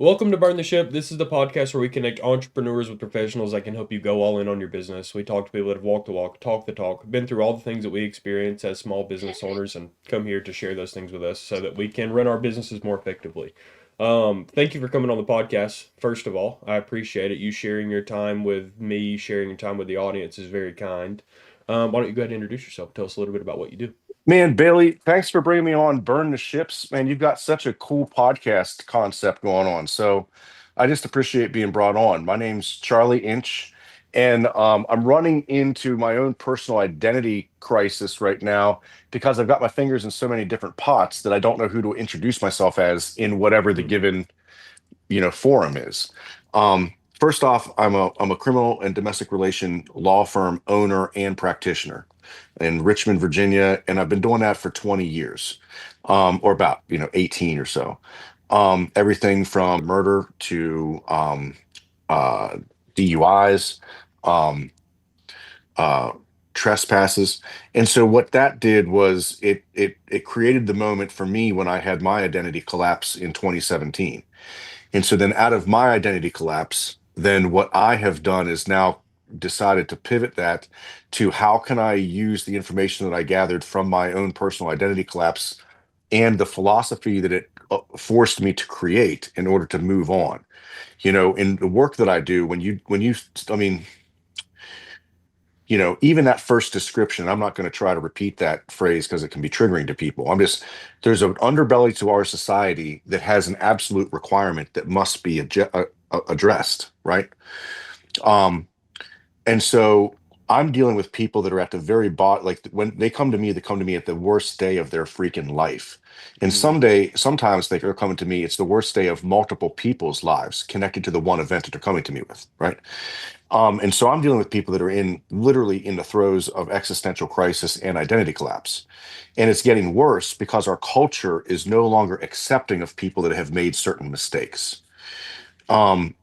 Welcome to Burn the Ship. This is the podcast where we connect entrepreneurs with professionals that can help you go all in on your business. We talk to people that have walked the walk, talk the talk, been through all the things that we experience as small business owners, and come here to share those things with us so that we can run our businesses more effectively. Thank you for coming on the podcast. First of all, I appreciate it. You sharing your time with me, sharing your time with the audience is very kind. Why don't you go ahead and introduce yourself? Tell us a little bit about what you do. Man, Bailey, thanks for bringing me on Burn the Ships. Man, you've got such a cool podcast concept going on. So I just appreciate being brought on. My name's Charlie Inch, and I'm running into my own personal identity crisis right now because I've got my fingers in so many different pots that I don't know who to introduce myself as in whatever the given, forum is. First off, I'm a criminal and domestic relation law firm owner and practitioner in Richmond, Virginia, and I've been doing that for 20 years, or about 18 or so. Everything from murder to uh, DUIs, um, uh, trespasses, and so what that did was it created the moment for me when I had my identity collapse in 2017. And so then out of my identity collapse, then what I have done is now decided to pivot that to how can I use the information that I gathered from my own personal identity collapse and the philosophy that it forced me to create in order to move on. In the work that I do, I mean, even that first description, I'm not going to try to repeat that phrase because it can be triggering to people. There's an underbelly to our society that has an absolute requirement that must be addressed, right? Um, and so I'm dealing with people that are at the very bottom. Like when they come to me, they come to me at the worst day of their freaking life. And Mm, sometimes they are coming to me, it's the worst day of multiple people's lives connected to the one event that they're coming to me with, right? And so I'm dealing with people that are literally in the throes of existential crisis and identity collapse. And it's getting worse because our culture is no longer accepting of people that have made certain mistakes.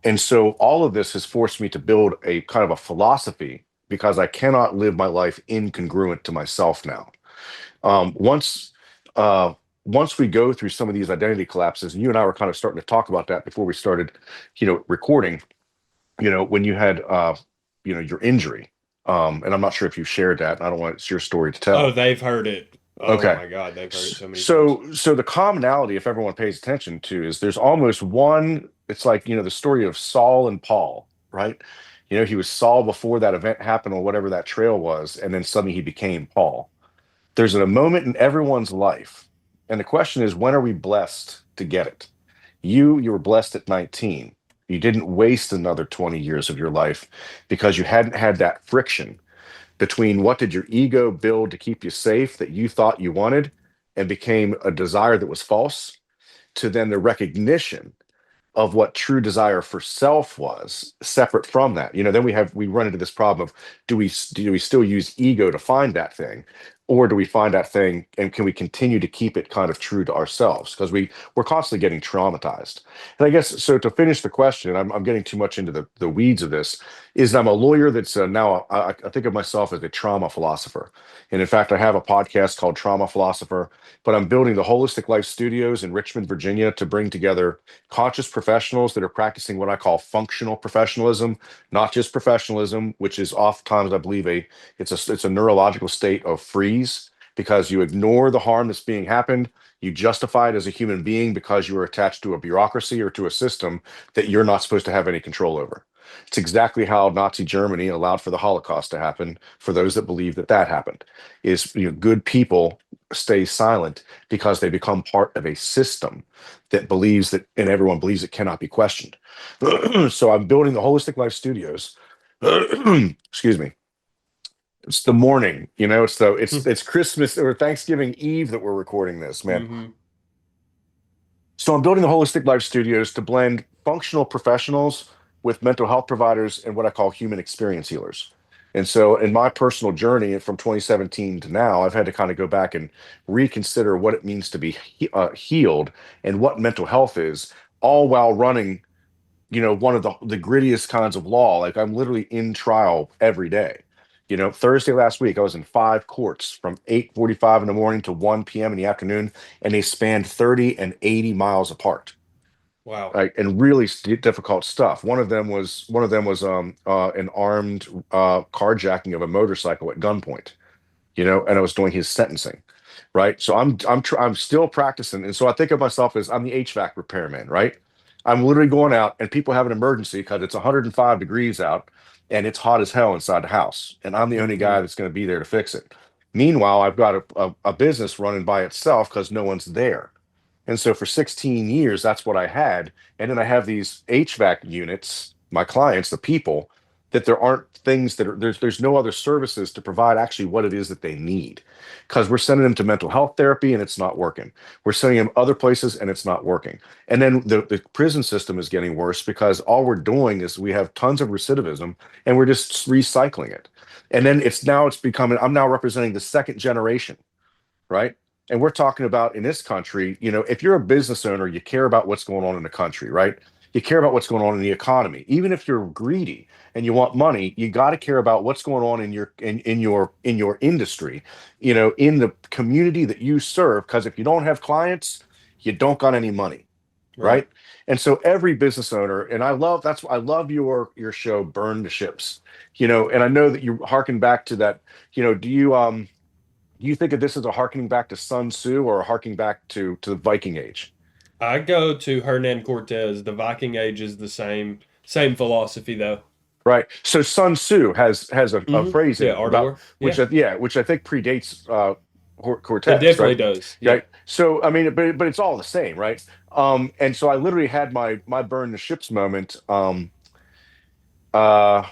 And so all of this has forced me to build a kind of a philosophy because I cannot live my life incongruent to myself now. Um, once uh, Once we go through some of these identity collapses, and you and I were kind of starting to talk about that before we started, recording, when you had your injury. And I'm not sure if you shared that. I don't want it's your story to oh, tell. they've heard it. Oh Okay. my God, they've heard it so many times. So the commonality, if everyone pays attention to, is there's almost one, it's like, the story of Saul and Paul, right? He was Saul before that event happened or whatever that trail was, and then suddenly he became Paul. There's a moment in everyone's life. And the question is, when are we blessed to get it? You were blessed at 19. You didn't waste another 20 years of your life because you hadn't had that friction between what did your ego build to keep you safe that you thought you wanted and became a desire that was false, to then the recognition of what true desire for self was separate from that. Then we run into this problem of do we still use ego to find that thing, or do we find that thing and can we continue to keep it kind of true to ourselves, because we're constantly getting traumatized. And I guess so, to finish the question, I'm getting too much into the weeds of this, is I'm a lawyer that's now I think of myself as a trauma philosopher. And in fact, I have a podcast called Trauma Philosopher, but I'm building the Holistic Life Studios in Richmond, Virginia, to bring together conscious professionals that are practicing what I call functional professionalism, not just professionalism, which is oftentimes, I believe, it's a neurological state of freeze because you ignore the harm that's being happened. You justify it as a human being because you are attached to a bureaucracy or to a system that you're not supposed to have any control over. It's exactly how Nazi Germany allowed for the Holocaust to happen. For those that believe that that happened, is good people stay silent because they become part of a system that believes that, and everyone believes it cannot be questioned. So I'm building the Holistic Life Studios. Excuse me. It's the morning, it's Christmas or Thanksgiving Eve that we're recording this, man. Hmm. So I'm building the Holistic Life Studios to blend functional professionals with mental health providers and what I call human experience healers. And so in my personal journey from 2017 to now, I've had to kind of go back and reconsider what it means to be healed and what mental health is, all while running, one of the grittiest kinds of law. Like I'm literally in trial every day. Thursday last week, I was in 5 courts from 8:45 in the morning to 1 p.m. in the afternoon, and they spanned 30 and 80 miles apart. Wow. right? And really difficult stuff. One of them was an armed carjacking of a motorcycle at gunpoint, and I was doing his sentencing, right? So I'm still practicing, and so I think of myself as I'm the HVAC repairman, right? I'm literally going out, and people have an emergency because it's 105 degrees out, and it's hot as hell inside the house, and I'm the only guy Hmm. that's going to be there to fix it. Meanwhile, I've got a business running by itself because no one's there. And so for 16 years, that's what I had. And then I have these HVAC units, my clients, the people, that there aren't things that are there's no other services to provide actually what it is that they need. Because we're sending them to mental health therapy and it's not working. We're sending them other places and it's not working. And then the prison system is getting worse because all we're doing is we have tons of recidivism and we're just recycling it. And then it's becoming, I'm now representing the second generation, right? And we're talking about in this country, if you're a business owner, you care about what's going on in the country, right? You care about what's going on in the economy. Even if you're greedy and you want money, you got to care about what's going on in your industry, in the community that you serve. Because if you don't have clients, you don't got any money, Right. right? And so every business owner, and I love your show, Burn the Ships, and I know that you harken back to that. Do you think of this as a harkening back to Sun Tzu or a harking back to the Viking Age? I go to Hernan Cortez. The Viking Age is the same philosophy though. Right. So Sun Tzu has a phrase in Yeah, it art of about war. Yeah. which I think predates It Cortez, definitely right? does. Yeah. Right. So I mean, but it's all the same, right? And so I literally had my burn the ships moment. Uh,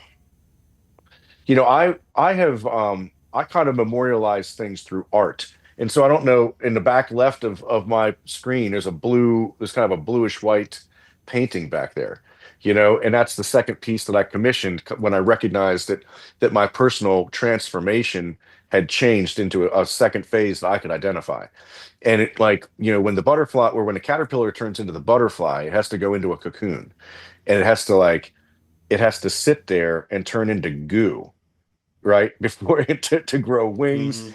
I kind of memorialize things through art. And so I don't know, in the back left of my screen, there's kind of a bluish white painting back there, and that's the second piece that I commissioned when I recognized that my personal transformation had changed into a second phase that I could identify. And it, like, when the caterpillar turns into the butterfly, it has to go into a cocoon, and it has to sit there and turn into goo, right? Before to grow wings, Hmm.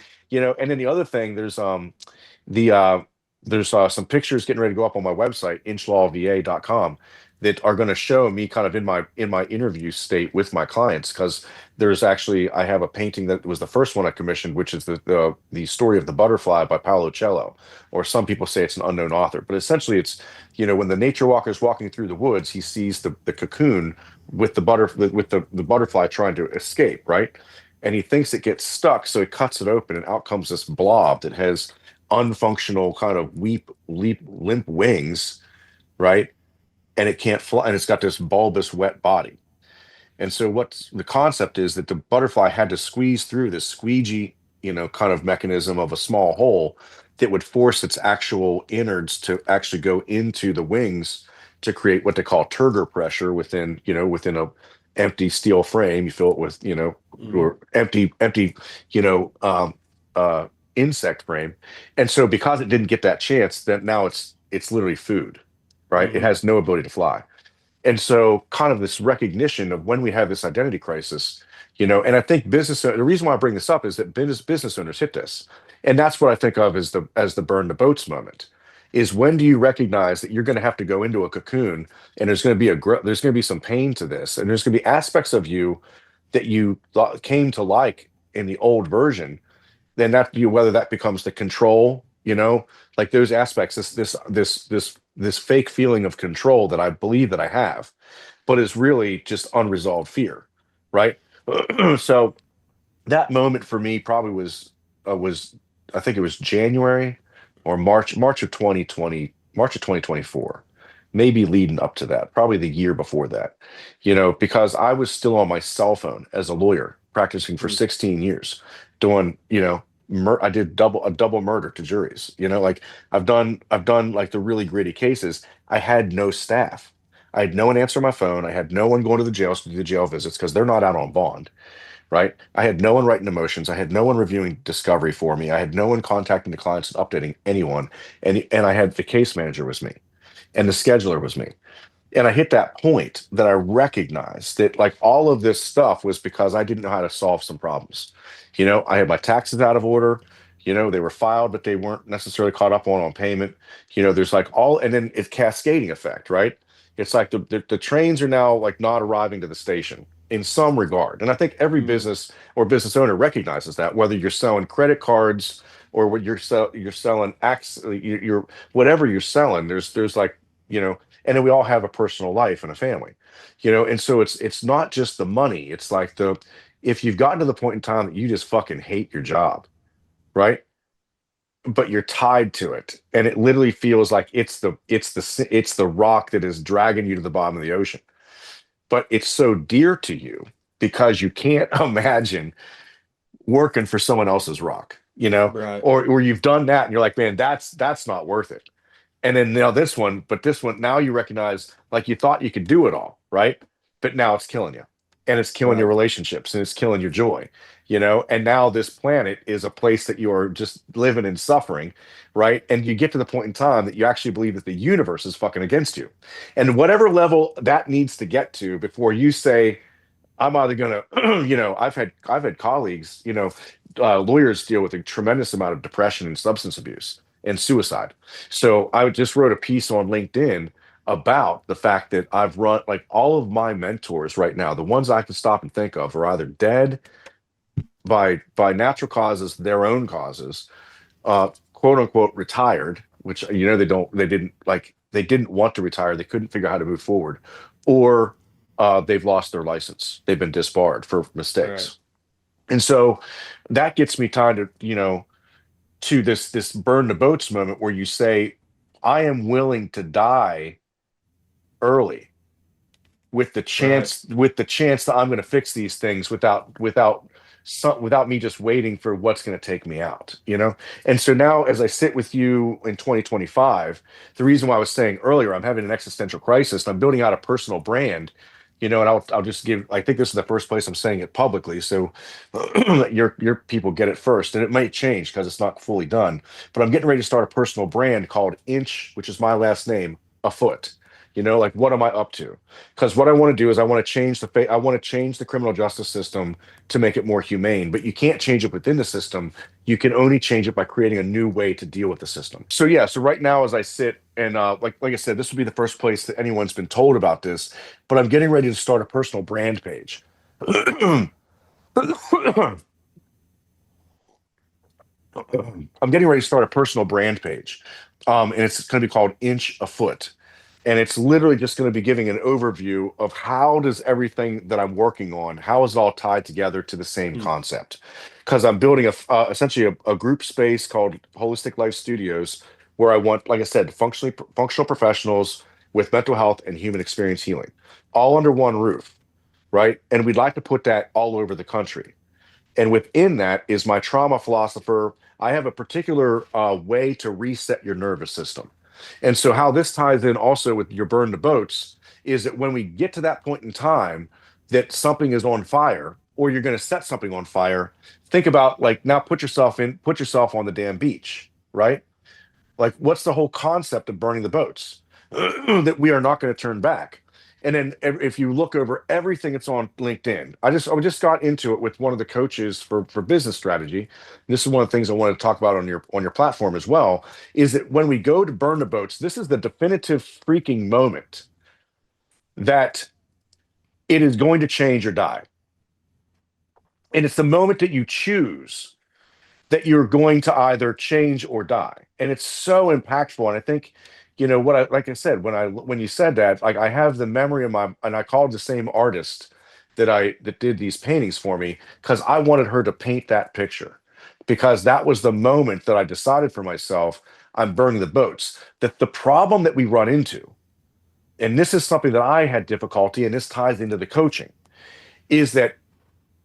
and then the other thing, the there's some pictures getting ready to go up on my website, inchlawva.com, that are going to show me kind of in my interview state with my clients, because I have a painting that was the first one I commissioned, which is the story of the butterfly by Paolo Cello, or some people say it's an unknown author, but essentially it's, when the nature walker is walking through the woods, he sees the cocoon with the butterfly trying to escape, right? And he thinks it gets stuck, so he cuts it open, and out comes this blob that has unfunctional kind of limp wings, right? And it can't fly, and it's got this bulbous, wet body. And so what's the concept is that the butterfly had to squeeze through this squeegee, kind of mechanism of a small hole that would force its actual innards to actually go into the wings to create what they call turgor pressure within a empty steel frame. You fill it with, Hmm. or empty, you know, um, uh, insect frame. And so because it didn't get that chance, then now it's literally food, right? It Hmm. has no ability to fly. And so, kind of this recognition of when we have this identity crisis, and I think the reason why I bring this up is that business owners hit this, and that's what I think of as the burn the boats moment. Is when do you recognize that you're going to have to go into a cocoon, and there's going to be some pain to this, and there's going to be aspects of you that you came to like in the old version, then whether that becomes the control, like those aspects, this fake feeling of control that I believe that I have, but is really just unresolved fear, right? So that moment for me probably was I think it was January or March of 2024, maybe leading up to that, probably the year before that, because I was still on my cell phone as a lawyer practicing for 16 years, doing, I did a double murder to juries, like I've done like the really gritty cases. I had no staff. I had no one answer my phone. I had no one going to the jails to do the jail visits because they're not out on bond, right? I had no one writing the motions. I had no one reviewing discovery for me. I had no one contacting the clients and updating anyone. And I had the case manager was me, and the scheduler was me. And I hit that point that I recognized that like all of this stuff was because I didn't know how to solve some problems. I had my taxes out of order. They were filed, but they weren't necessarily caught up on payment. There's like all, and then it's cascading effect, right? It's like the trains are now like not arriving to the station in some regard. And I think every Mm, business or business owner recognizes that, whether you're selling credit cards or what you're selling you're whatever you're selling, there's like, and then we all have a personal life and a family, and so it's not just the money. It's like if you've gotten to the point in time that you just fucking hate your job, right? But you're tied to it, and it literally feels like it's the rock that is dragging you to the bottom of the ocean. But it's so dear to you because you can't imagine working for someone else's rock, right. or you've done that and you're like, man, that's not worth it. And then now this one, now you recognize like you thought you could do it all, right? But now it's killing you. And it's killing your Right. relationships and it's killing your joy, And now this planet is a place that you are just living in suffering, right? And you get to the point in time that you actually believe that the universe is fucking against you. And whatever level that needs to get to before you say, I'm either gonna, I've had colleagues, lawyers deal with a tremendous amount of depression and substance abuse and suicide. So I just wrote a piece on LinkedIn about the fact that I've run like all of my mentors right now, the ones I can stop and think of, are either dead by natural causes, their own causes, quote unquote retired, which they didn't want to retire, they couldn't figure out how to move forward, or they've lost their license, they've been disbarred for Right. mistakes. And so that gets me tied to this burn the boats moment where you say, I am willing to die early Right. with the chance that I'm going to fix these things without me just waiting for what's going to take me out. And so now as I sit with you in 2025, the reason why I was saying earlier I'm having an existential crisis, I'm building out a personal brand, and I'll just give, I think this is the first place I'm saying it publicly, so your people get it first, and it might change because it's not fully done, but I'm getting ready to start a personal brand called Inch, which is my last name, a foot. Like what am I up to? Because what I want to do is I want to change the criminal justice system to make it more humane, but you can't change it within the system. You can only change it by creating a new way to deal with the system. So yeah, so right now as I sit and like I said, this will be the first place that anyone's been told about this, but I'm getting ready to start a personal brand page. I'm getting ready to start a personal brand page. And it's going to be called Inch a Foot. And it's literally just going to be giving an overview of how does everything that I'm working on, how is it all tied together to the same Mm, concept? Because I'm building essentially a group space called Holistic Life Studios, where I want, like I said, functional professionals with mental health and human experience healing, all under one roof, right? And we'd like to put that all over the country. And within that is my trauma philosopher. I have a particular way to reset your nervous system. And so, how this ties in also with your burn the boats is that when we get to that point in time that something is on fire, or you're going to set something on fire, think about like now put yourself on the damn beach, right? Like, what's the whole concept of burning the boats? That we are not going to turn back. And then if you look over everything that's on LinkedIn, I just got into it with one of the coaches for business strategy. This is one of the things I wanted to talk about on your platform as well, is that when we go to burn the boats, this is the definitive freaking moment that it is going to change or die. And it's the moment that you choose that you're going to either change or die. And it's so impactful. And I think, what like I said, when you said that, like I have the memory of and I called the same artist that did these paintings for me because I wanted her to paint that picture because that was the moment that I decided for myself, I'm burning the boats. That the problem that we run into, and this is something that I had difficulty, and this ties into the coaching, is that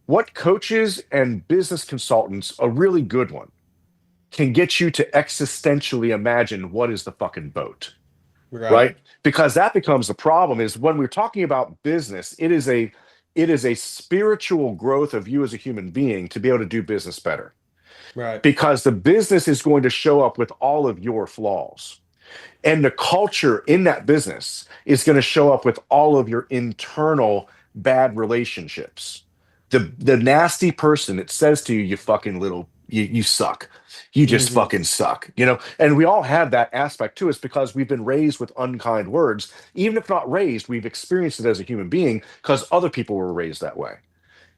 what coaches and business consultants, a really good one, can get you to existentially imagine what is the fucking boat, right. right? Because that becomes the problem is when we're talking about business, it is a spiritual growth of you as a human being to be able to do business better. Right. Because the business is going to show up with all of your flaws. And the culture in that business is going to show up with all of your internal bad relationships. The nasty person that says to you, you fucking little you suck. You just Mm-hmm. fucking suck, you know? And we all have that aspect to us because we've been raised with unkind words. Even if not raised, we've experienced it as a human being because other people were raised that way,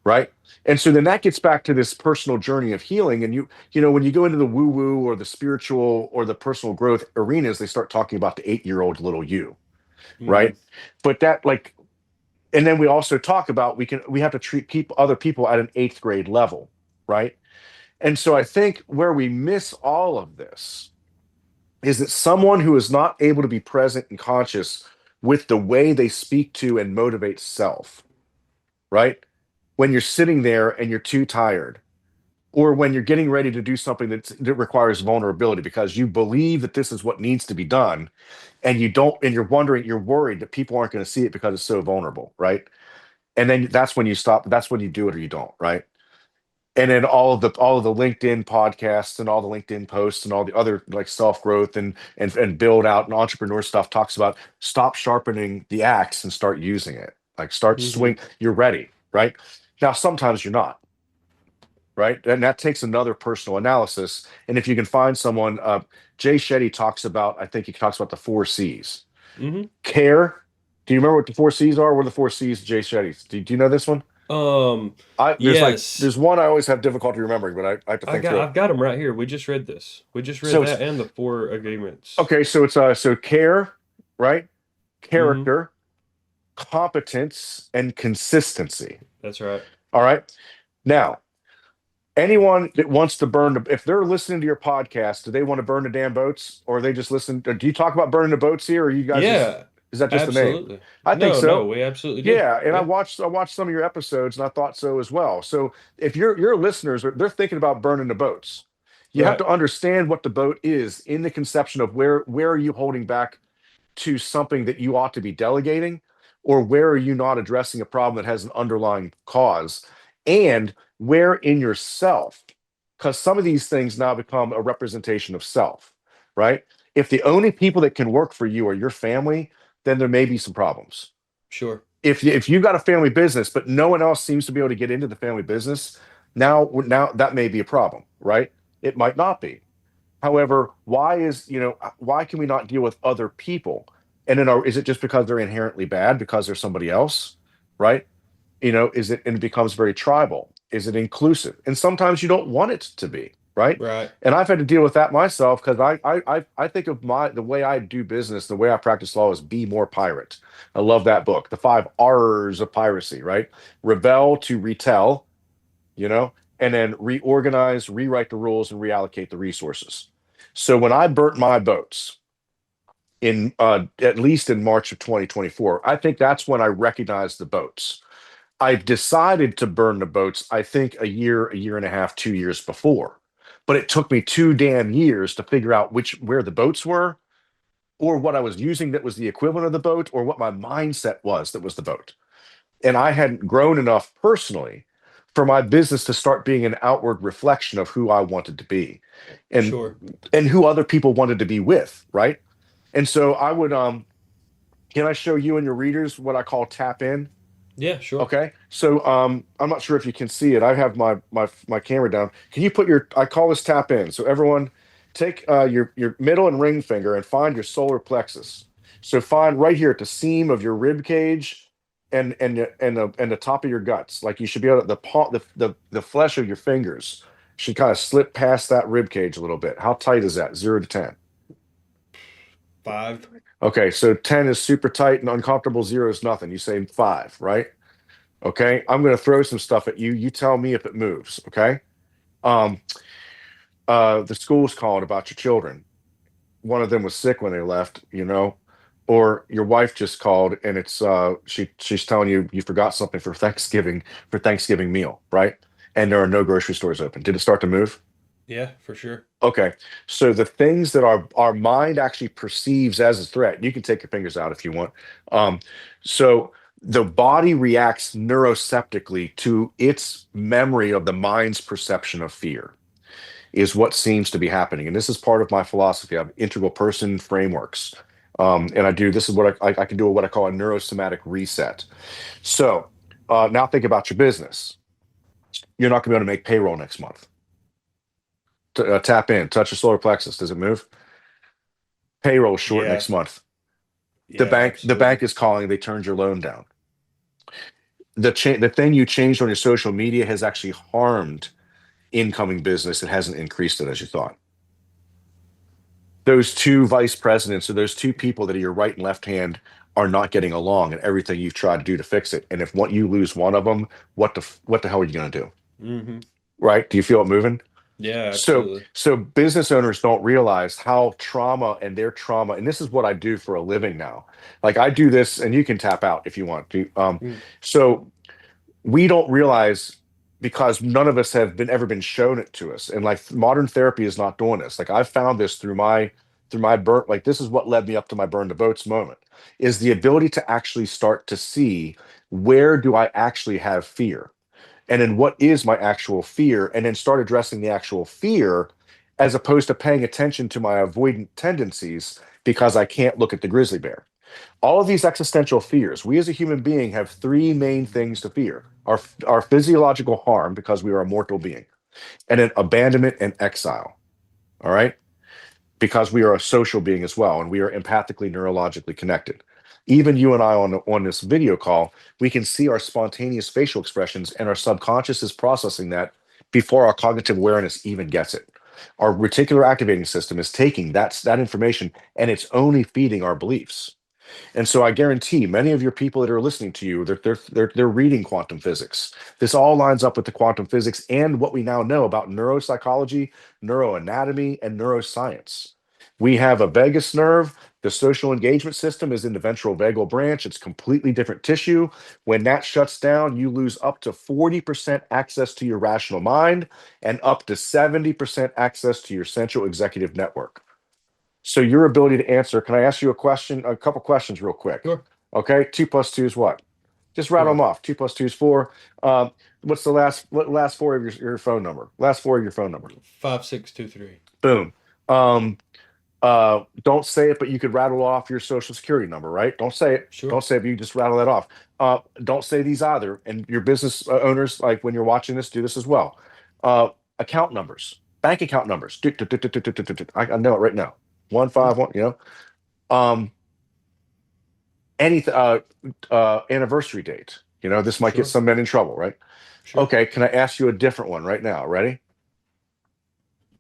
right? And so then that gets back to this personal journey of healing. And you know, when you go into the woo-woo or the spiritual or the personal growth arenas, they start talking about the 8-year-old little you, Mm-hmm. right? But that like, and then we also talk about we have to treat people other people at an eighth grade level, right? And so I think where we miss all of this is that someone who is not able to be present and conscious with the way they speak to and motivate self, right? When you're sitting there and you're too tired, or when you're getting ready to do something that requires vulnerability because you believe that this is what needs to be done, and you don't, and you're worried that people aren't going to see it because it's so vulnerable, right? And then that's when you stop. That's when you do it or you don't, right? And then all of the LinkedIn podcasts and all the LinkedIn posts and all the other like self-growth and build out and entrepreneur stuff talks about stop sharpening the axe and start using it. Like start Mm-hmm. swing, you're ready, right? Now sometimes you're not, right? And that takes another personal analysis. And if you can find someone, Jay Shetty talks about, I think he talks about the 4 C's. Mm-hmm. Care. Do you remember what the 4 C's are? What are the 4 C's, Jay Shetty? Do you know this one? Um, I there's like yes. there's one I always have difficulty remembering, but I have to think through it. I've got them right here. We just read this. We just read So it's that and the four agreements. okay, so it's so care, right? Mm-hmm. Character, competence, and consistency. That's right. All right. Now, anyone that wants to if they're listening to your podcast, do they want to burn the damn boats? Or they just listen? Or do you talk about burning the boats here, or you guys just Yeah, is that just the name? absolutely. I think No, no, so. we absolutely do. Yeah, and Yeah. I watched some of your episodes and I thought so as well. So if your listeners are they're thinking about burning the boats, you have Right. to understand what the boat is in the conception of where are you holding back to something that you ought to be delegating, or where are you not addressing a problem that has an underlying cause, and where in yourself, because some of these things now become a representation of self, right? If the only people that can work for you are your family, then there may be some problems. Sure. If you've got a family business but no one else seems to be able to get into the family business, now that may be a problem, right? It might not be. However, why can we not deal with other people? And then is it just because they're inherently bad because they're somebody else, right? Is it, and it becomes very tribal? Is it inclusive? And sometimes you don't want it to be, right? Right. And I've had to deal with that myself because I think of the way I do business, the way I practice law is be more pirate. I love that book, the 5 R's of piracy, right? Rebel to retell, you know, and then reorganize, rewrite the rules, and reallocate the resources. So when I burnt my boats in at least in March of 2024, I think that's when I recognized the boats. I decided to burn the boats, I think a year and a half, 2 years before. But it took me 2 damn years to figure out where the boats were, or what I was using that was the equivalent of the boat, or what my mindset was that was the boat. And I hadn't grown enough personally for my business to start being an outward reflection of who I wanted to be and Sure. and who other people wanted to be with, right? And so I would can I show you and your readers what I call tap in? Yeah, sure. Okay. So I'm not sure if you can see it. I have my camera down. Can you put I call this tap in. So everyone take your middle and ring finger and find your solar plexus. So find right here at the seam of your rib cage and the top of your guts. Like you should be able to the flesh of your fingers should kind of slip past that rib cage a little bit. How tight is that? 0 to 10. 5. Okay, so 10 is super tight and uncomfortable. 0 is nothing. You say 5, right? Okay, I'm going to throw some stuff at you. You tell me if it moves. Okay. Um, the school's calling about your children. One of them was sick when they left, or your wife just called and it's she's telling you you forgot something for Thanksgiving meal, right? And there are no grocery stores open. Did it start to move? Yeah, for sure. Okay. So the things that our mind actually perceives as a threat, you can take your fingers out if you want. Um, so the body reacts neuroceptically to its memory of the mind's perception of fear, is what seems to be happening. And this is part of my philosophy. I have integral person frameworks. And this is what I can do what I call a neurosomatic reset. So now think about your business. You're not going to be able to make payroll next month. Tap in, touch your solar plexus. Does it move? Payroll short Yeah. next month. The Yeah, bank absolutely. is calling. They turned your loan down. The thing you changed on your social media has actually harmed incoming business. It hasn't increased it as you thought. Those two vice presidents or those two people that are your right and left hand are not getting along, and everything you've tried to do to fix it. And if you lose one of them, what the hell are you going to do? Hmm. Right? Do you feel it moving? Yeah, So, absolutely. so business owners don't realize how trauma and their trauma, and this is what I do for a living now. Like I do this, and you can tap out if you want to. Mm. So we don't realize because none of us have been ever been shown it to us, and like modern therapy is not doing this. Like I've found this through my burn. Like this is what led me up to my burn the boats moment, is the ability to actually start to see where do I actually have fear and then what is my actual fear, and then start addressing the actual fear as opposed to paying attention to my avoidant tendencies because I can't look at the grizzly bear. All of these existential fears, we as a human being have three main things to fear: our physiological harm because we are a mortal being, and then abandonment and exile. All right, because we are a social being as well, and we are empathically, neurologically connected. Even you and I on this video call, we can see our spontaneous facial expressions, and our subconscious is processing that before our cognitive awareness even gets it. Our reticular activating system is taking that information, and it's only feeding our beliefs. And so I guarantee many of your people that are listening to you, they're reading quantum physics. This all lines up with the quantum physics and what we now know about neuropsychology, neuroanatomy, and neuroscience. We have a vagus nerve. The social engagement system is in the ventral vagal branch. It's completely different tissue. When that shuts down, you lose up to 40% access to your rational mind and up to 70% access to your central executive network. So your ability to answer, can I ask you a couple questions real quick? Sure. Okay, two plus two is what? Just rattle them Four. off. Two plus two is four. What's the last four of your phone number? Last four of your phone number. 5623. Boom. Um, don't say it, but you could rattle off your social security number, right? Don't say it. Sure. Don't say it, but you just rattle that off. Don't say these either. And your business owners, like when you're watching this, do this as well. Account numbers, bank account numbers. I know it right now. One Mm. five one. Um, any anniversary date. This might get Sure. some men in trouble, right? Sure. Okay, can I ask you a different one right now? Ready?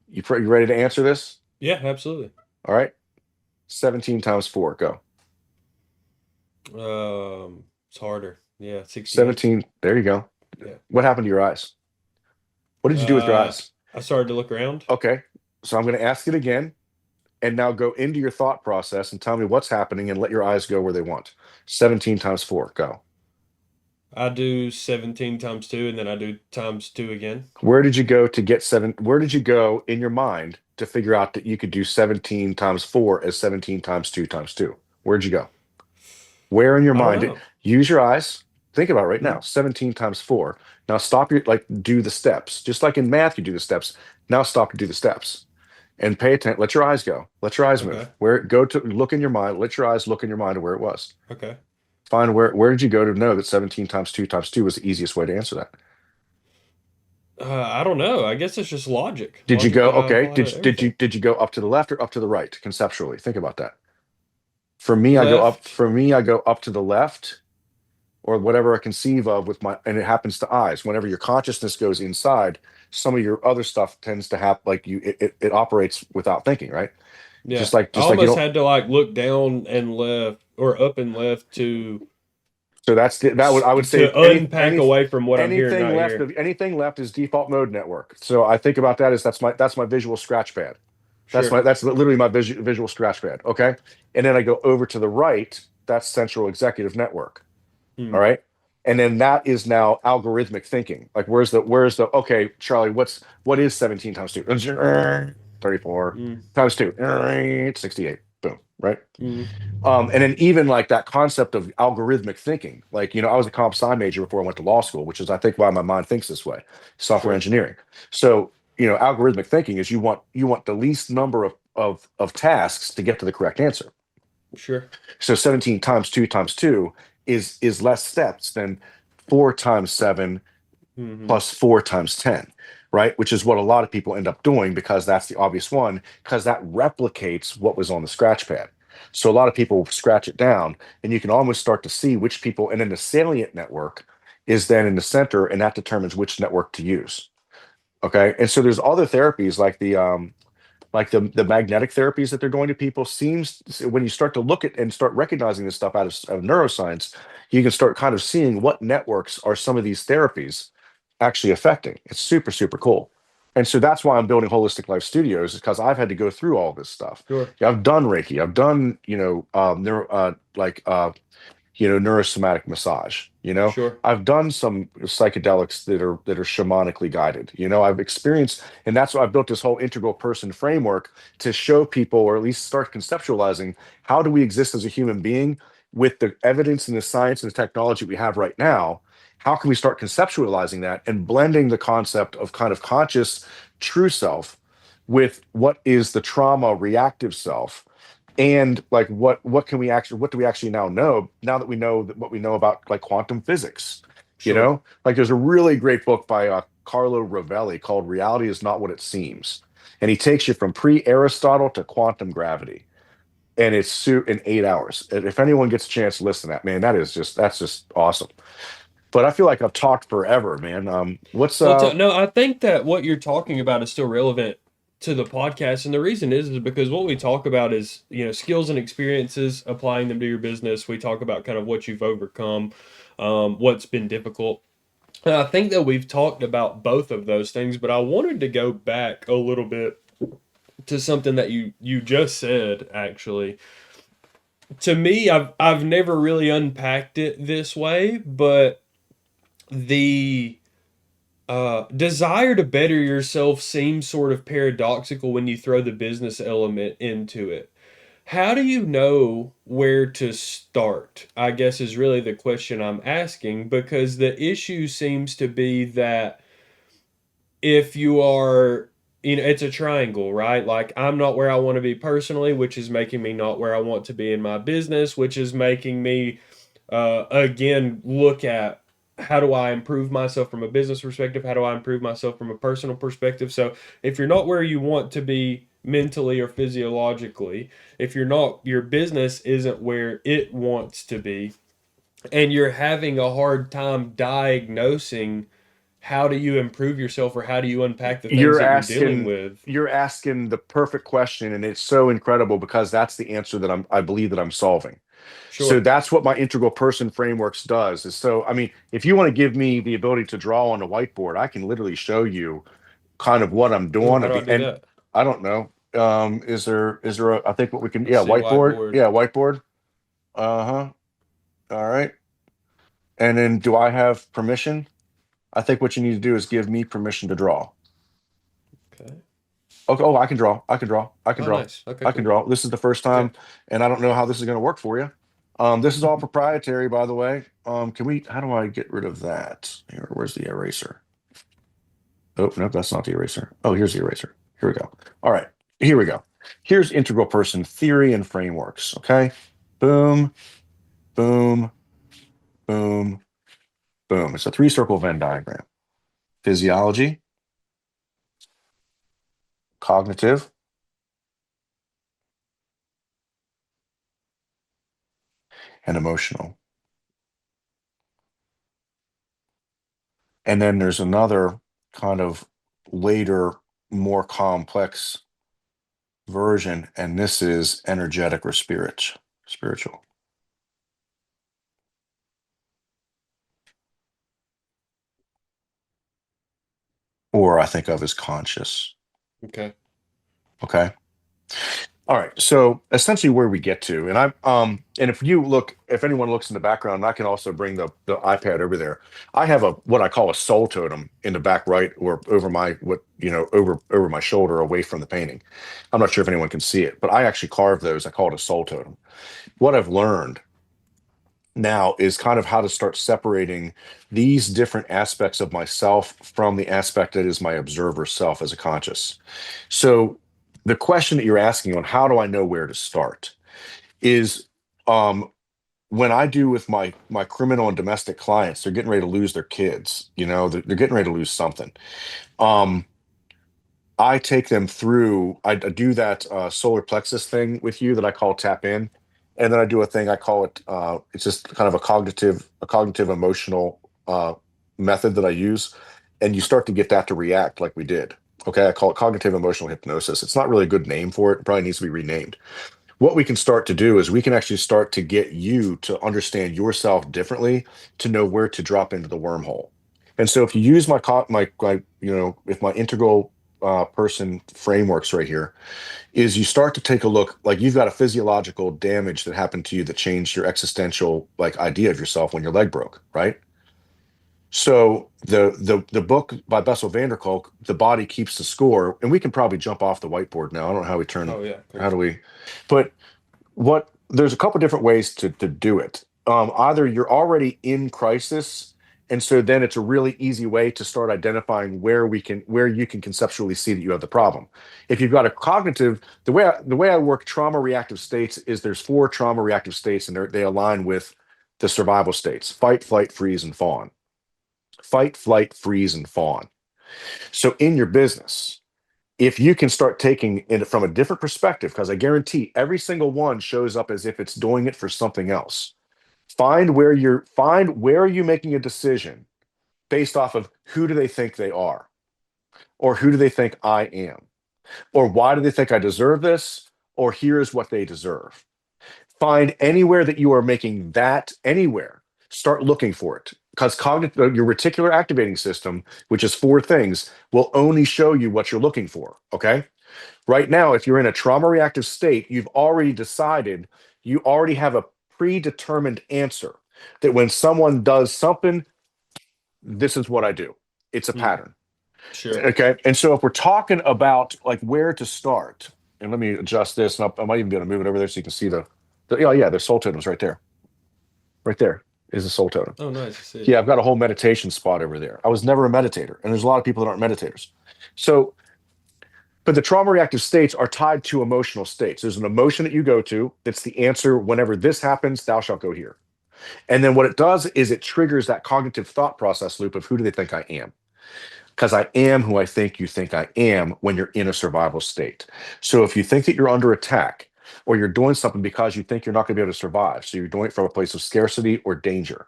You ready to answer this? Yeah, absolutely. All right. 17 times 4, go. It's harder. Yeah, 68. 17. There you go. Yeah. What happened to your eyes? What did you do with your Uh, eyes? I started to look around. Okay. So I'm going to ask it again and now go into your thought process and tell me what's happening and let your eyes go where they want. 17 times 4, go. I do 17 times 2 and then I do times 2 again. Where did you go to get seven? Where did you go in your mind to figure out that you could do 17 times 4 as 17 times 2 times 2? Where'd you go? Where in your I don't mind? know. Use your eyes. Think about it right now. Mm. 17 times 4. Now stop your, like, do the steps. Just like in math, you do the steps. Now stop and do the steps and pay attention. Let your eyes go. Let your eyes Okay. move. Go to look in your mind. Let your eyes look in your mind to where it was. Okay. Find where did you go to know that 17 times 2 times 2 was the easiest way to answer that? I don't know. I guess it's just logic. Did you Logic go, that I okay, apply to everything. did you go up to the left or up to the right conceptually? Think about that. For me, Left. I go up to the left or whatever I conceive of with my, and it happens to eyes. Whenever your consciousness goes inside, some of your other stuff tends to happen, like it operates without thinking, right? Yeah. I Just like you almost don't. had to like look down and left or up and left So that would, I would say, to unpack away from what I'm hearing anything right left here. of anything left is default mode network. So I think about that as that's my visual scratch pad. Sure. That's literally my visual scratch pad. Okay. And then I go over to the right, that's central executive network. All Hmm. right. And then that is now algorithmic thinking. Like okay, Charlie, what is 17 times 2? 34 Mm. times 2, 68. Boom. Right. Mm. And then even like that concept of algorithmic thinking, like, I was a comp sci major before I went to law school, which is I think why my mind thinks this way, software Sure. engineering. So, algorithmic thinking is you want the least number of tasks to get to the correct answer. Sure. So 17 times 2 times 2 is less steps than 4 times 7 Hmm. plus 4 times 10. right? Which is what a lot of people end up doing because that's the obvious one, because that replicates what was on the scratch pad. So a lot of people scratch it down, and you can almost start to see which people, and then the salient network is then in the center, and that determines which network to use. Okay. And so there's other therapies like the magnetic therapies that they're doing to people seems when you start to look at and start recognizing this stuff out of neuroscience, you can start kind of seeing what networks are some of these therapies actually affecting. It's super, super cool. And so that's why I'm building Holistic Life Studios, is because I've had to go through all this stuff. Sure. Yeah, I've done Reiki, I've done, neurosomatic massage. Sure. I've done some psychedelics that are shamanically guided. I've experienced, and that's why I've built this whole integral person framework to show people, or at least start conceptualizing, how do we exist as a human being with the evidence and the science and the technology we have right now. How can we start conceptualizing that and blending the concept of kind of conscious true self with what is the trauma reactive self, and like what do we actually now that we know that what we know about like quantum physics. Sure. Like there's a really great book by Carlo Rovelli called Reality Is Not What It Seems, and he takes you from pre-Aristotle to quantum gravity, and in 8 hours. And if anyone gets a chance to listen to that, man, that's just awesome. But I feel like I've talked forever, man. What's Well, no, I think that what you're talking about is still relevant to the podcast, and the reason is because what we talk about is skills and experiences, applying them to your business. We talk about kind of what you've overcome, what's been difficult. And I think that we've talked about both of those things, but I wanted to go back a little bit to something that you just said. Actually, to me, I've never really unpacked it this way, but the desire to better yourself seems sort of paradoxical when you throw the business element into it. How do you know where to start? I guess is really the question I'm asking, because the issue seems to be that if you are, it's a triangle, right? Like, I'm not where I want to be personally, which is making me not where I want to be in my business, which is making me again look at how do I improve myself from a business perspective, how do I improve myself from a personal perspective. So if you're not where you want to be mentally or physiologically, if you're not, your business isn't where it wants to be, and you're having a hard time diagnosing how do you improve yourself, or how do you unpack the things you're that you're dealing asking with. you're asking the perfect question, and it's so incredible because that's the answer that I believe that I'm solving. So Sure. that's what my integral person frameworks does. Is so I mean, if you want to give me the ability to draw on a whiteboard, I can literally show you kind of what I'm Ooh, doing how at do I the do end. that? I don't know. I think what we can, Let's yeah, see, whiteboard. whiteboard. Yeah, whiteboard. Uh-huh. All right. And then do I have permission? I think what you need to do is give me permission to draw. Okay. Okay. Oh, I can draw. I can draw. I can Oh, draw. nice. Okay, I can cool. draw. This is the first Okay. time, and I don't know how this is going to work for you. This is all proprietary, by the way. How do I get rid of that? Here, where's the eraser? Oh, no, that's not the eraser. Oh, here's the eraser. Here we go. All right, here we go. Here's integral person theory and frameworks. Okay. Boom, boom, boom, boom. It's a three-circle Venn diagram. Physiology, cognitive, and emotional. And then there's another kind of later, more complex version, and this is energetic or spiritual, or I think of as conscious. Okay. Okay. All right. So essentially where we get to, and and if anyone looks in the background, I can also bring the iPad over there. I have a what I call a soul totem in the back right, or over my what over my shoulder away from the painting. I'm not sure if anyone can see it, but I actually carved those. I call it a soul totem. What I've learned now is kind of how to start separating these different aspects of myself from the aspect that is my observer self as a conscious. So the question that you're asking on how do I know where to start is, um, when I do with my criminal and domestic clients, they're getting ready to lose their kids. They're getting ready to lose something. Um, I take them through. I do that solar plexus thing with you that I call tap in, and then I do a thing I call it. It's just kind of a cognitive emotional method that I use, and you start to get that to react like we did. Okay, I call it cognitive emotional hypnosis. It's not really a good name for it. It probably needs to be renamed. What we can start to do is we can actually start to get you to understand yourself differently, to know where to drop into the wormhole. And so if you use if my integral person frameworks right here, is you start to take a look, like you've got a physiological damage that happened to you that changed your existential like idea of yourself when your leg broke, right? So the book by Bessel van der Kolk, The Body Keeps the Score, and we can probably jump off the whiteboard now. I don't know how we turn, Oh yeah, how please. do we, but there's a couple different ways to do it. Either you're already in crisis, and so then it's a really easy way to start identifying where you can conceptually see that you have the problem. If you've got a cognitive, the way I work trauma reactive states is there's four trauma reactive states, and they align with the survival states: fight, flight, freeze, and fawn. Fight, flight, freeze, and fawn. So in your business, if you can start taking it from a different perspective, because I guarantee every single one shows up as if it's doing it for something else. Find where are you making a decision based off of who do they think they are, or who do they think I am, or why do they think I deserve this, or here's what they deserve. Find anywhere that you are making that anywhere. Start looking for it, because cognitive, your reticular activating system, which is four things, will only show you what you're looking for. Okay. Right now, if you're in a trauma reactive state, you've already decided, you already have a predetermined answer that when someone does something, this is what I do. It's a Mm, pattern. sure. Okay. And so if we're talking about like where to start, and let me adjust this, and I might even be able to move it over there so you can see oh yeah, there's soul totems right there. Right there is a soul totem. Oh, nice. I see it. Yeah, I've got a whole meditation spot over there. I was never a meditator, and there's a lot of people that aren't meditators. So but the trauma reactive states are tied to emotional states. There's an emotion that you go to that's the answer. Whenever this happens, thou shalt go here. And then what it does is it triggers that cognitive thought process loop of who do they think I am? Because I am who I think you think I am when you're in a survival state. So if you think that you're under attack, or you're doing something because you think you're not going to be able to survive, so you're doing it from a place of scarcity or danger,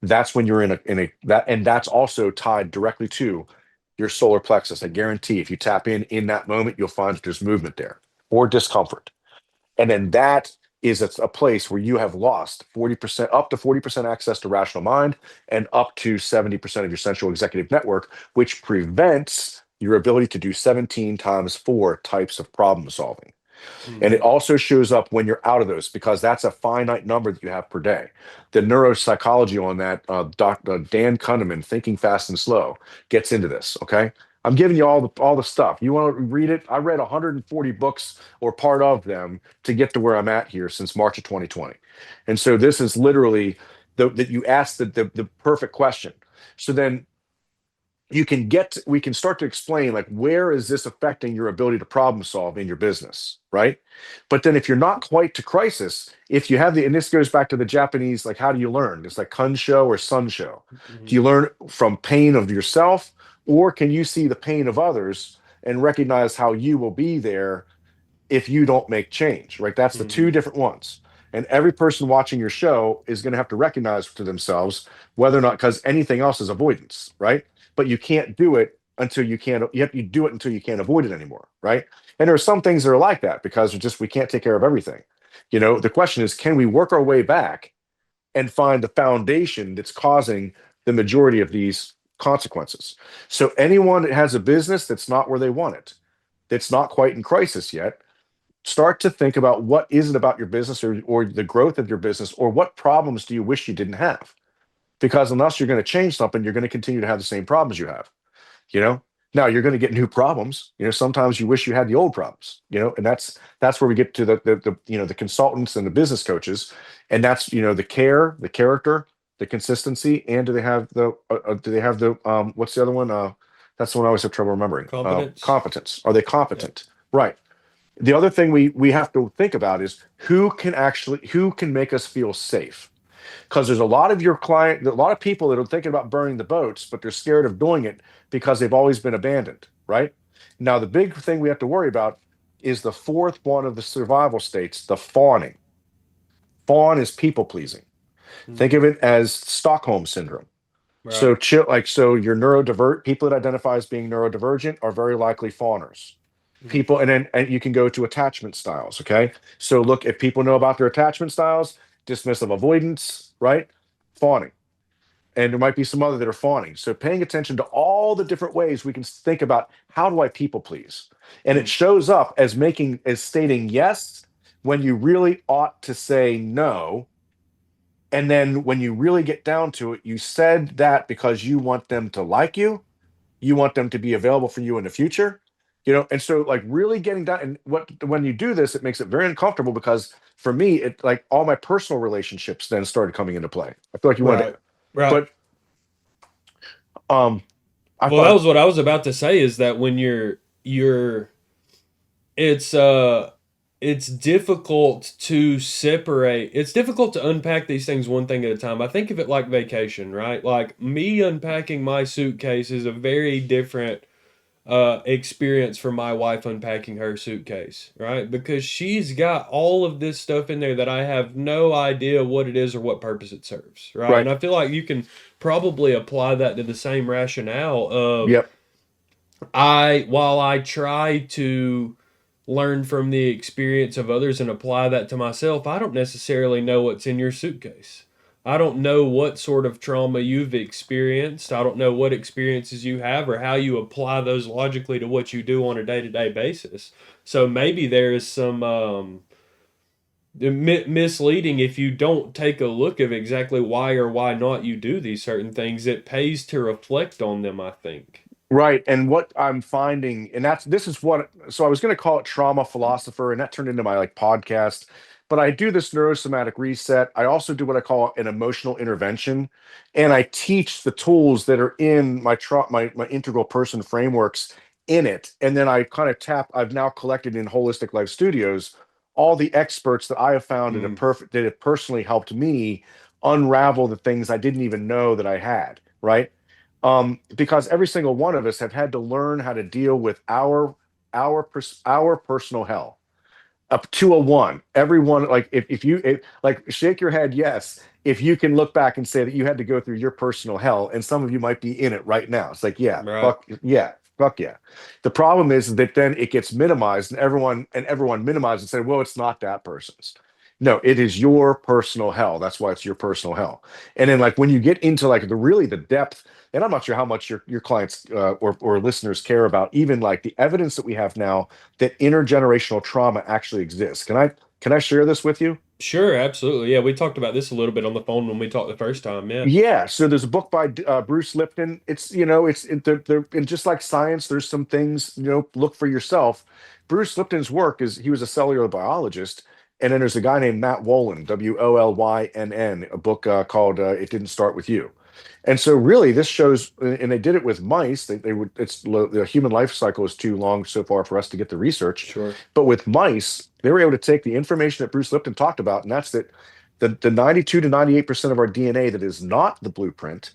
that's when you're in a that, and that's also tied directly to your solar plexus. I guarantee if you tap in that moment, you'll find that there's movement there or discomfort. And then that is a place where you have lost 40%, up to 40% access to rational mind, and up to 70% of your central executive network, which prevents your ability to do 17 times four types of problem solving. And it Mm-hmm. also shows up when you're out of those, because that's a finite number that you have per day. The neuropsychology on that, Dr. Dan Kahneman, Thinking Fast and Slow, gets into this. Okay. I'm giving you all the stuff. You want to read it? I read 140 books or part of them to get to where I'm at here since March of 2020. And so this is literally that you asked the perfect question. So then we can start to explain, like, where is this affecting your ability to problem solve in your business, right? But then if you're not quite to crisis, if you have and this goes back to the Japanese, like, how do you learn? It's like kunsho or sunsho. Do Mm-hmm. you learn from pain of yourself, or can you see the pain of others and recognize how you will be there if you don't make change, right? That's the two Mm-hmm. different ones. And every person watching your show is going to have to recognize to themselves whether or not, because anything else is avoidance, right? But you can't do it until you can't, you do it until you can't avoid it anymore, right? And there are some things that are like that because we can't take care of everything. The question is, can we work our way back and find the foundation that's causing the majority of these consequences? So anyone that has a business that's not where they want it, that's not quite in crisis yet, start to think about what is it about your business, or the growth of your business, or what problems do you wish you didn't have? Because unless you're going to change something, you're going to continue to have the same problems you have. you know Now you're going to get new problems. Sometimes you wish you had the old problems. And that's where we get to the consultants and the business coaches. And that's the care, the character, the consistency, and do they have the what's the other one? That's the one I always have trouble remembering. Competence. Competence. Are they Yeah. competent? Right. The other thing we have to think about is who can make us feel safe. Because there's a lot of your client, a lot of people that are thinking about burning the boats, but they're scared of doing it because they've always been abandoned, right? Now, the big thing we have to worry about is the fourth one of the survival states, the fawning. Fawn is people pleasing. Think Mm-hmm. of it as Stockholm syndrome. Right. So your neurodivert people that identify as being neurodivergent are very likely fawners. Mm-hmm. People, and you can go to attachment styles. Okay. So look, if people know about their attachment styles, dismissive avoidance, right? Fawning. And there might be some other that are fawning. So paying attention to all the different ways we can think about how do I people please? And it Mm. shows up as stating yes when you really ought to say no, and then when you really get down to it, you said that because you want them to like you want them to be available for you in the future, and so like really getting down and when you do this, it makes it very uncomfortable because for me, it like all my personal relationships then started coming into play. I feel like you wanted to, Right. Right. but um I Well, that find was what I was about to say is that when you're it's it's difficult to separate. It's difficult to unpack these things one thing at a time. I think of it like vacation, right? Like me unpacking my suitcase is a very different experience for my wife unpacking her suitcase, right? Because she's got all of this stuff in there that I have no idea what it is or what purpose it serves, right? right. And I feel like you can probably apply that to the same rationale of Yep. while I try to learn from the experience of others and apply that to myself, I don't necessarily know what's in your suitcase. I don't know what sort of trauma you've experienced. I don't know what experiences you have or how you apply those logically to what you do on a day to day basis. So maybe there is some misleading if you don't take a look of exactly why or why not you do these certain things. It pays to reflect on them, I think. Right. And what I'm finding, and this is what, so I was going to call it trauma philosopher, and that turned into my like podcast. But I do this neurosomatic reset. I also do what I call an emotional intervention. And I teach the tools that are in my integral person frameworks in it. And then I kind of I've now collected in Holistic Life Studios all the experts that I have found Mm, that have personally helped me unravel the things I didn't even know that I had. Right. Because every single one of us have had to learn how to deal with our personal hell up to a one. Everyone, like if you like shake your head, yes. If you can look back and say that you had to go through your personal hell, and some of you might be in it right now. It's like, right. fuck yeah. The problem is that then it gets minimized, and everyone minimizes and say, well, it's not that person's. No, it is your personal hell. That's why it's your personal hell. And then like when you get into like the depth, and I'm not sure how much your clients or listeners care about even like the evidence that we have now that intergenerational trauma actually exists. Can I share this with you? Sure, absolutely. Yeah, we talked about this a little bit on the phone when we talked the first time. Yeah, Yeah, so there's a book by Bruce Lipton. It's they're and just like science, there's some things look for yourself. Bruce Lipton's work is he was a cellular biologist, and then there's a guy named Matt Wolin, Wollynn, a book called "It Didn't Start with You." And so really, this shows, and they did it with mice. They would the human life cycle is too long so far for us to get the research, sure. but with mice, they were able to take the information that Bruce Lipton talked about, and that's that the 92 to 98% of our DNA that is not the blueprint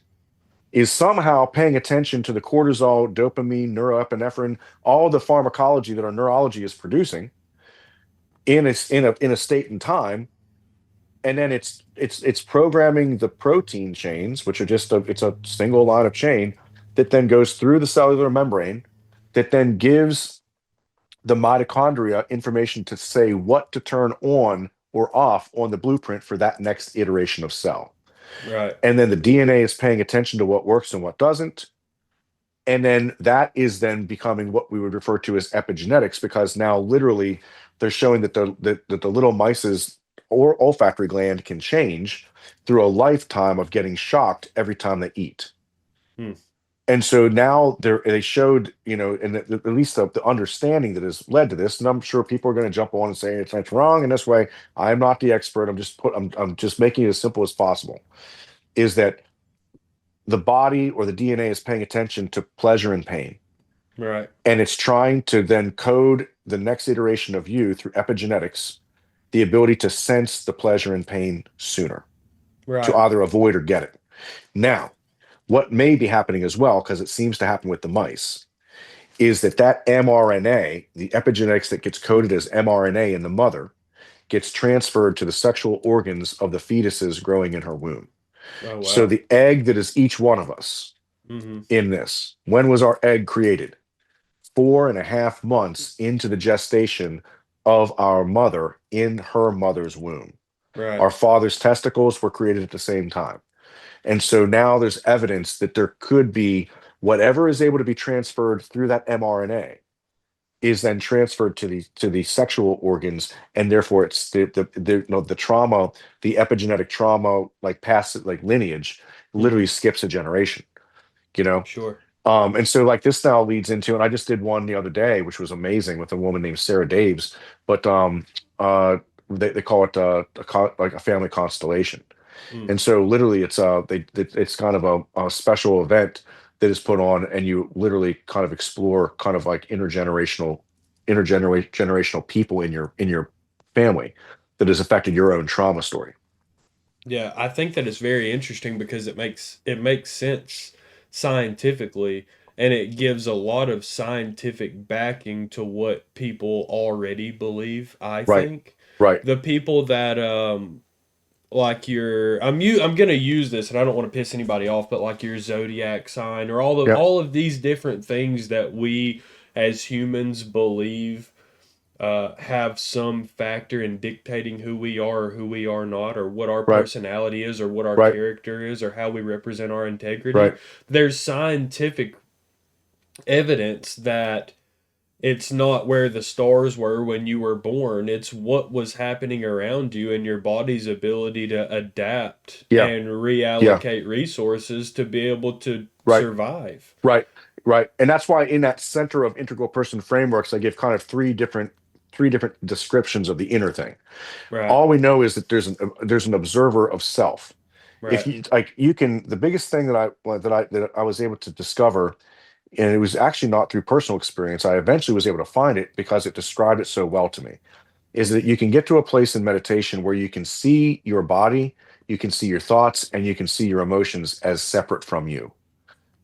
is somehow paying attention to the cortisol, dopamine, neuroepinephrine, all the pharmacology that our neurology is producing in a state and time. And then it's programming the protein chains, which are it's a single line of chain that then goes through the cellular membrane, that then gives the mitochondria information to say what to turn on or off on the blueprint for that next iteration of cell. Right. And then the DNA is paying attention to what works and what doesn't. And then that is then becoming what we would refer to as epigenetics, because now literally they're showing that the little mice's or olfactory gland can change through a lifetime of getting shocked every time they eat. Hmm. And so now they showed, and at least the understanding that has led to this, and I'm sure people are going to jump on and say it's wrong in this way. I'm not the expert. I'm just making it as simple as possible. Is that the body or the DNA is paying attention to pleasure and pain, Right. and it's trying to then code the next iteration of you through epigenetics, the ability to sense the pleasure and pain sooner. to Right. either avoid or get it. Now, what may be happening as well, because it seems to happen with the mice, is that that mRNA, the epigenetics that gets coded as mRNA in the mother, gets transferred to the sexual organs of the fetuses growing in her womb. Oh So wow. the egg that is each one of us Mm-hmm. in this, when was our egg created? 4.5 months into the gestation of our mother in her mother's womb. Right. Our father's testicles were created at the same time. And so now there's evidence that there could be whatever is able to be transferred through that mRNA is then transferred to the sexual organs, and therefore it's the trauma, the epigenetic trauma, like past like lineage, literally Mm-hmm. skips a generation, you know. Sure. And so like this now leads into, and I just did one the other day, which was amazing with a woman named Sarah Daves, but uh they call it like a family constellation. Mm. And so literally it's kind of a special event that is put on, and you literally kind of explore kind of like intergenerational people in your family that has affected your own trauma story. Yeah, I think that it's very interesting because it makes sense scientifically, and it gives a lot of scientific backing to what people already believe, I Right, think. right. The people that like your I'm gonna use this and I don't want to piss anybody off, but like your zodiac sign or Yeah, all of these different things that we as humans believe have some factor in dictating who we are or who we are not, or what our right, personality is, or what our right, character is, or how we represent our integrity. right. There's scientific evidence that it's not where the stars were when you were born, it's what was happening around you and your body's ability to adapt Yeah, and yeah. reallocate resources to be able to Right, survive. right, right. And that's why in that center of integral person frameworks, I give kind of three different descriptions of the inner thing. Right, All we know is that there's an observer of self. If right. you like, you can, the biggest thing that I was able to discover, and it was actually not through personal experience, I eventually was able to find it because it described it so well to me, is that you can get to a place in meditation where you can see your body, you can see your thoughts, and you can see your emotions as separate from you.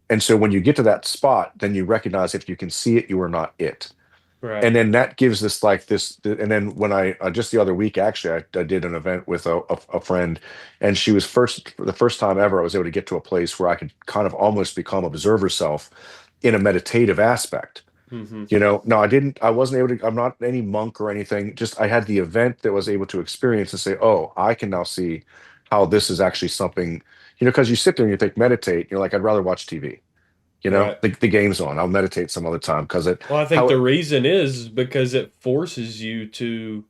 And so when you get to that spot, then you recognize if you can see it, you are not it. Right. And then that gives this like this. And then when I just the other week, actually, I did an event with a friend, and she was for the first time ever, I was able to get to a place where I could kind of almost become observer self in a meditative aspect. Mm-hmm. You know, no, I wasn't able to, I'm not any monk or anything. Just I had the event that was able to experience and say, oh, I can now see how this is actually something, because you sit there and you think meditate, you're like, I'd rather watch TV. Right. The game's on. I'll meditate some other time because it Well, I think how the it, reason is because it forces you to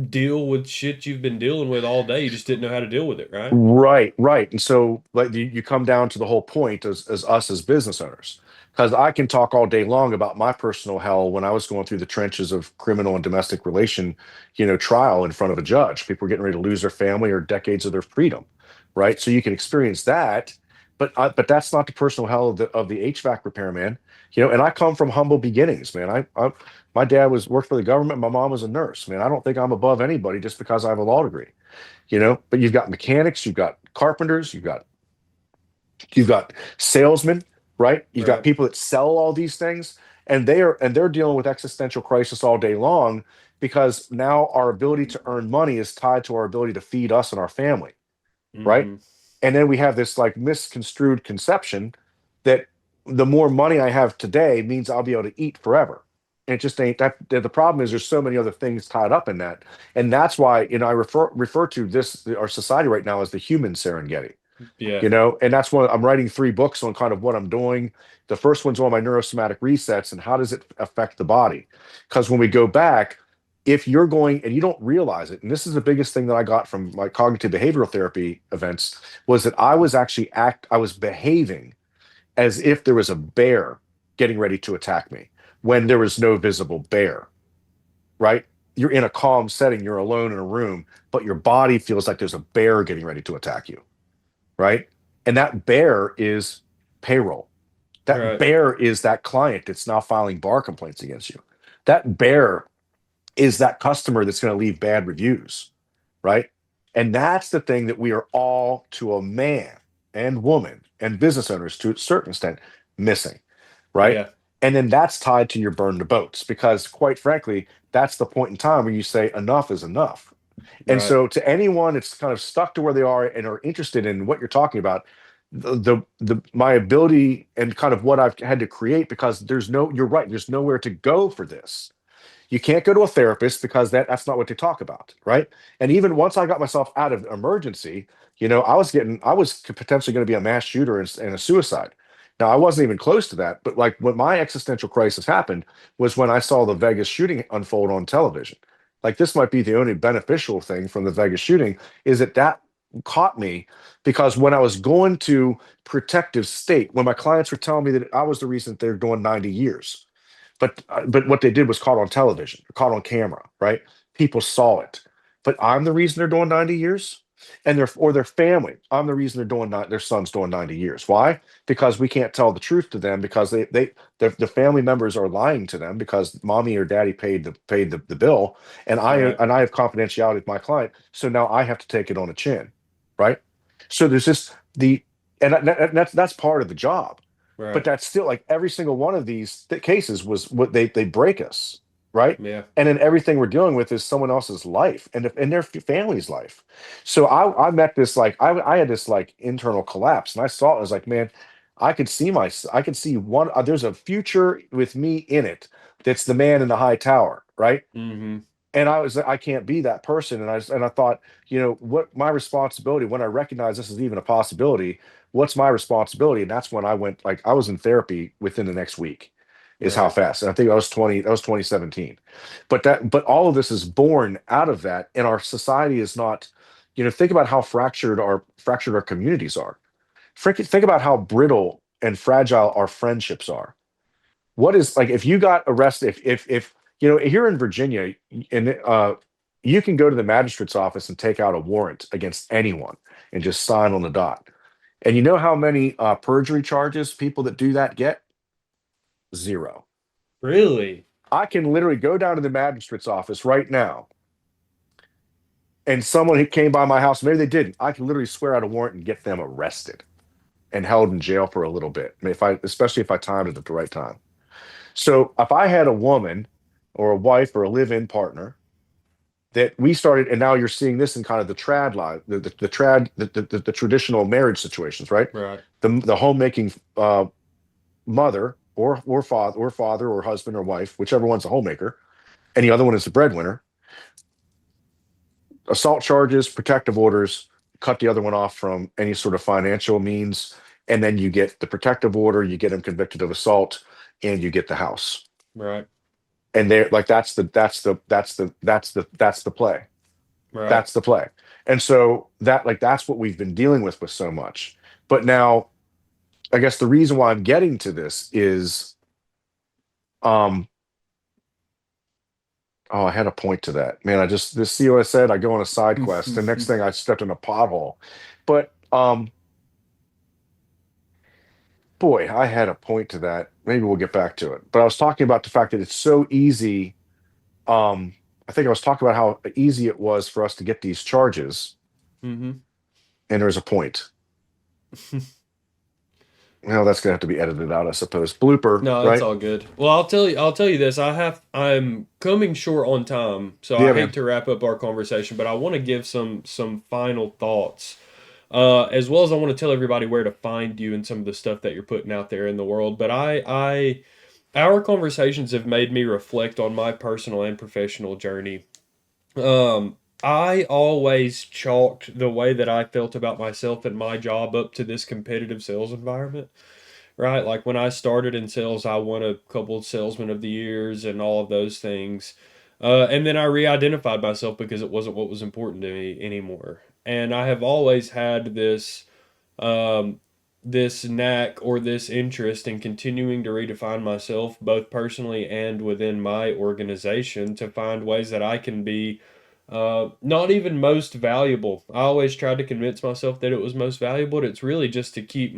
deal with shit you've been dealing with all day. You just didn't know how to deal with it, right? right, right. And so like you come down to the whole point as us as business owners. Because I can talk all day long about my personal hell when I was going through the trenches of criminal and domestic relation, trial in front of a judge. People were getting ready to lose their family or decades of their freedom, right? So you can experience that, but that's not the personal hell of the HVAC repairman, And I come from humble beginnings, man. I my dad was worked for the government. My mom was a nurse, man. I don't think I'm above anybody just because I have a law degree, But you've got mechanics, you've got carpenters, you've got salesmen, right? You've got Right. people that sell all these things, and they're dealing with existential crisis all day long because now our ability to earn money is tied to our ability to feed us and our family, right? Mm-hmm. And then we have this like misconstrued conception that the more money I have today means I'll be able to eat forever. And it just ain't that. The problem is there's so many other things tied up in that, and that's why I refer to this our society right now as the human Serengeti. Yeah. And that's one I'm writing 3 books on kind of what I'm doing. The first one's on my neurosomatic resets and how does it affect the body? Because when we go back, if you're going and you don't realize it, and this is the biggest thing that I got from my cognitive behavioral therapy events, was that I was behaving as if there was a bear getting ready to attack me when there was no visible bear, right? You're in a calm setting, you're alone in a room, but your body feels like there's a bear getting ready to attack you, right? And that bear is payroll. That Right. bear is that client that's now filing bar complaints against you. That bear is that customer that's going to leave bad reviews, right? And that's the thing that we are all, to a man and woman and business owners to a certain extent, missing, right? Yeah. And then that's tied to your burn the boats, because quite frankly, that's the point in time where you say enough is enough. And Right. so, to anyone that's kind of stuck to where they are and are interested in what you're talking about, the my ability and kind of what I've had to create, because you're right, there's nowhere to go for this. You can't go to a therapist because that's not what they talk about, right? And even once I got myself out of emergency, I was potentially going to be a mass shooter and a suicide. Now I wasn't even close to that, but like when my existential crisis happened was when I saw the Vegas shooting unfold on television. Like, this might be the only beneficial thing from the Vegas shooting, is that caught me, because when I was going to protective state, when my clients were telling me that I was the reason they're doing 90 years, but what they did was caught on television, caught on camera, right? People saw it. But I'm the reason they're doing 90 years. And their family, I'm the reason their son's doing 90 years. Why? Because we can't tell the truth to them, because the family members are lying to them because mommy or daddy paid the bill, and Right. I have confidentiality with my client, so now I have to take it on a chin, right? So there's just the and that's part of the job. But Right. that's still, like, every single one of these cases was what they break us, right? Yeah. And then everything we're dealing with is someone else's life and their family's life. So I met this, like, I had this like internal collapse, and I saw it. I was like, man, I could see one. There's a future with me in it. That's the man in the high tower, right? Mm-hmm. And I was like, I can't be that person. And I thought, what my responsibility, when I recognized this is even a possibility, what's my responsibility? And that's when I went, like, I was in therapy within the next week, is how Right. fast. And I think that was 2017. But all of this is born out of that. And our society is not, think about how fractured our communities are. Think about how brittle and fragile our friendships are. What is, like, if you got arrested, if here in Virginia, and you can go to the magistrate's office and take out a warrant against anyone and just sign on the dot. And you know how many perjury charges people that do that get? Zero. Really? I can literally go down to the magistrate's office right now, and someone who came by my house, maybe they didn't. I can literally swear out a warrant and get them arrested and held in jail for a little bit. I mean, especially if I timed it at the right time. So if I had a woman or a wife or a live-in partner that we started, and now you're seeing this in kind of the trad life, the trad, the traditional marriage situations, right? Right. The homemaking mother or father or husband or wife, whichever one's a homemaker, and the other one is the breadwinner. Assault charges, protective orders, cut the other one off from any sort of financial means, and then you get the protective order, you get them convicted of assault, and you get the house. Right. And they're like, that's the play. Right. That's the play. And so that's what we've been dealing with so much. But now, I guess the reason why I'm getting to this is, um oh, I had a point to that. Man, see what I said? I go on a side quest. The next thing, I stepped in a pothole. But boy, I had a point to that. Maybe we'll get back to it. But I was talking about the fact that it's so easy. I think I was talking about how easy it was for us to get these charges, Mm-hmm. and there's a point. Well, that's gonna have to be edited out, I suppose. Blooper, No, it's right? all good. Well, I'll tell you this. I'm coming short on time, so I Yeah, hate man. to wrap up our conversation, but I want to give some final thoughts. As well as I want to tell everybody where to find you and some of the stuff that you're putting out there in the world. But our conversations have made me reflect on my personal and professional journey. I always chalked the way that I felt about myself and my job up to this competitive sales environment, right? Like when I started in sales, I won a couple of salesman of the years and all of those things. And then I re-identified myself because it wasn't what was important to me anymore. And I have always had um, this knack or this interest in continuing to redefine myself, both personally and within my organization, to find ways that I can be not even most valuable. I always tried to convince myself that it was most valuable. But it's really just to keep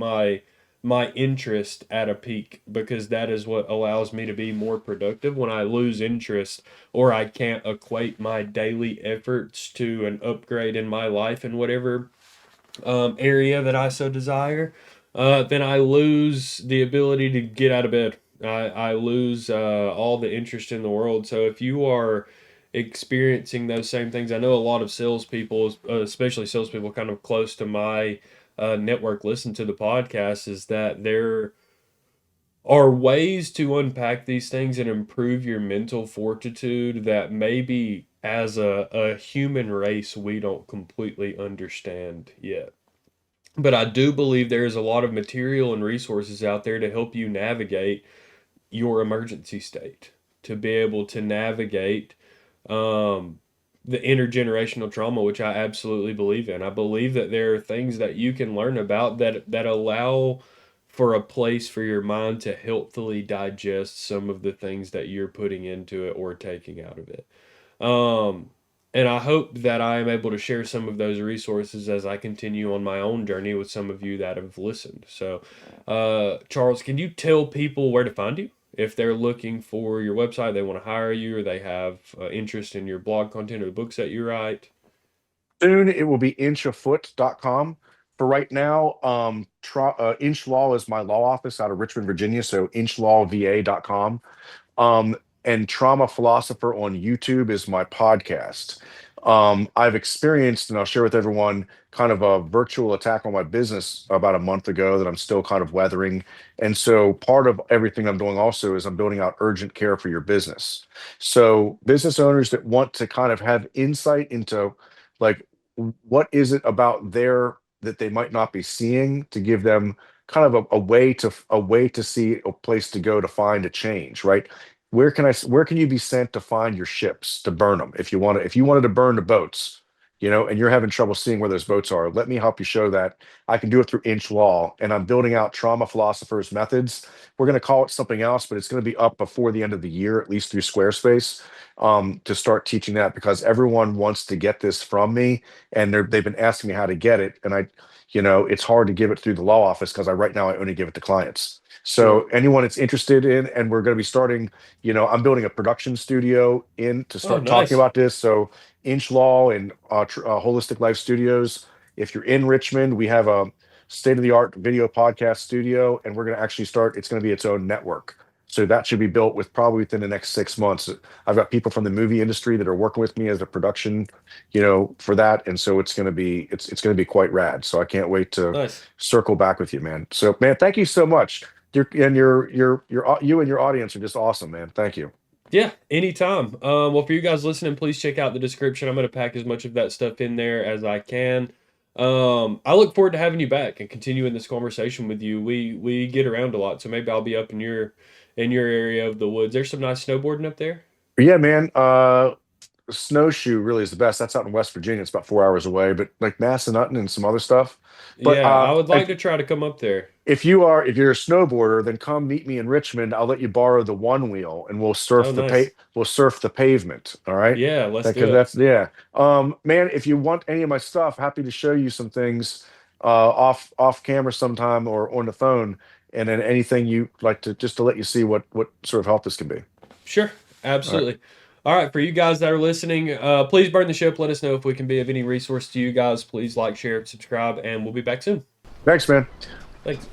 my interest at a peak, because that is what allows me to be more productive. When I lose interest or I can't equate my daily efforts to an upgrade in my life in whatever area that I so desire, then I lose the ability to get out of bed. I lose all the interest in the world. So if you are experiencing those same things, I know a lot of salespeople, especially salespeople kind of close to my network, listen to the podcast, is that there are ways to unpack these things and improve your mental fortitude that maybe as a human race we don't completely understand yet. But I do believe there is a lot of material and resources out there to help you navigate your emergency state, to be able to navigate um, the intergenerational trauma, which I absolutely believe in. I believe that there are things that you can learn about that allow for a place for your mind to healthily digest some of the things that you're putting into it or taking out of it. Um, and I hope that I am able to share some of those resources as I continue on my own journey with some of you that have listened. So, Charles, can you tell people where to find you? If they're looking for your website, they want to hire you, or they have interest in your blog content or the books that you write. Soon it will be inchafoot.com. For right now, Inch Law is my law office out of Richmond, Virginia. So inchlawva.com. And Trauma Philosopher on YouTube is my podcast. I've experienced, and I'll share with everyone, kind of a virtual attack on my business about a month ago that I'm still kind of weathering. And so part of everything I'm doing also is I'm building out urgent care for your business. So business owners that want to kind of have insight into like what is it about there that they might not be seeing to give them kind of a way to see a place to go to find a change, right? Where can you be sent to find your ships to burn them if you wanted to burn the boats, and you're having trouble seeing where those boats are, let me help you show that. I can do it through Inch Law, and I'm building out Trauma Philosophers methods. We're going to call it something else, but it's going to be up before the end of the year, at least through Squarespace, to start teaching that because everyone wants to get this from me, and they've been asking me how to get it, and it's hard to give it through the law office because right now I only give it to clients. So Sure. anyone that's interested in, and we're going to be starting, I'm building a production studio in to Oh, start talking nice. about this. So Inch Law and Holistic Life Studios. If you're in Richmond, we have a state-of-the-art video podcast studio, and we're going to actually start. It's going to be its own network. So that should be built with probably within the next 6 months. I've got people from the movie industry that are working with me as a production, for that, and so it's going to be quite rad. So I can't wait to Nice. circle back with you, man. So, man, thank you so much. You and your audience are just awesome, man. Thank you. Yeah, anytime. Well, for you guys listening, please check out the description. I'm going to pack as much of that stuff in there as I can. I look forward to having you back and continuing this conversation with you. We get around a lot, so maybe I'll be up in your area of the woods. There's some nice snowboarding up there. Yeah, man. Snowshoe really is the best. That's out in West Virginia. It's about 4 hours away, but like Massanutten and some other stuff. But Yeah, I would like to try to come up there. if you're a snowboarder, then come meet me in Richmond. I'll let you borrow the one wheel, and Oh, nice. we'll surf the pavement. All right, Yeah, let's do because it. that's yeah. Man, if you want any of my stuff, happy to show you some things off camera sometime or on the phone, and then anything you like to just to let you see what sort of help this can be. Sure, All right, absolutely. All right, for you guys that are listening, please burn the ship. Let us know if we can be of any resource to you guys. Please like, share, subscribe, and we'll be back soon. thanks, man. Thanks.